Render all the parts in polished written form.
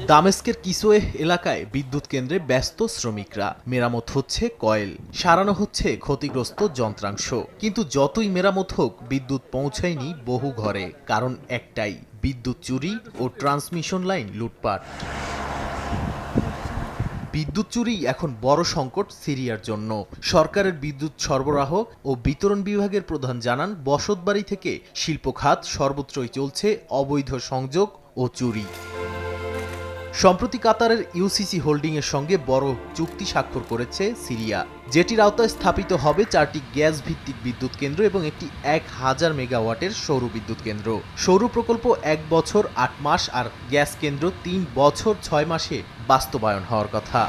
দামেস্কের কিসওয়ে এলাকায় বিদ্যুৎ কেন্দ্রে ব্যস্ত শ্রমিকরা। মেরামত হচ্ছে কয়েল, সারানো হচ্ছে ক্ষতিগ্রস্ত যন্ত্রাংশ। কিন্তু যতই মেরামত হোক, বিদ্যুৎ পৌঁছায়নি বহু ঘরে। কারণ একটাই, বিদ্যুৎ চুরি ও ট্রান্সমিশন লাইন লুটপাট। বিদ্যুৎ চুরি এখন বড় সংকট সিরিয়ার জন্য। সরকারের বিদ্যুৎ সরবরাহ ও বিতরণ বিভাগের প্রধান জানান, বসতবাড়ি থেকে শিল্প খাত সর্বত্রই চলছে অবৈধ সংযোগ ও চুরি। সম্প্রতি কাতারের ইউসিসি হোল্ডিংয়ের সঙ্গে বড় চুক্তি স্বাক্ষর করেছে সিরিয়া, যেটির আওতায় স্থাপিত হবে 4টি গ্যাস ভিত্তিক বিদ্যুৎ কেন্দ্র এবং একটি 1000 মেগাওয়াটের সৌর বিদ্যুৎ কেন্দ্র। সৌর প্রকল্প 1 বছর 8 মাস আর গ্যাস কেন্দ্র 3 বছর 6 মাসে বাস্তবায়ন হওয়ার কথা।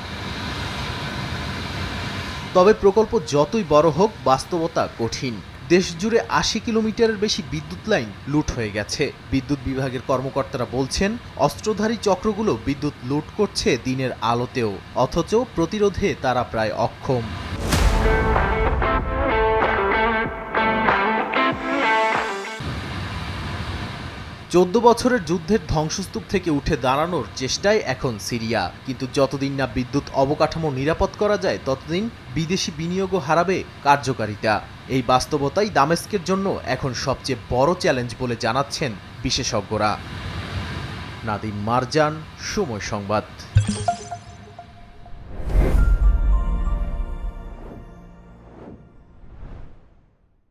তবে প্রকল্প যতই বড় হোক, বাস্তবতা কঠিন। দেশজুড়ে 80 কিলোমিটারের বেশি বিদ্যুৎ লাইন লুট হয়ে গেছে। বিদ্যুৎ বিভাগের কর্মকর্তারা বলছেন, অস্ত্রধারী চক্রগুলো বিদ্যুৎ লুট করছে দিনের আলোতেও, অথচ প্রতিরোধে তারা প্রায় অক্ষম। 14 বছরের যুদ্ধের ধ্বংসস্তূপ থেকে উঠে দাঁড়ানোর চেষ্টায় এখন সিরিয়া। কিন্তু যতদিন না বিদ্যুৎ অবকাঠামো নিরাপদ করা যায়, ততদিন বিদেশি বিনিয়োগও হারাবে কার্যকারিতা। এই বাস্তবতাই দামেস্কের জন্য এখন সবচেয়ে বড় চ্যালেঞ্জ বলে জানাচ্ছেন বিশেষজ্ঞরা। নাদিম মারজান, সময় সংবাদ।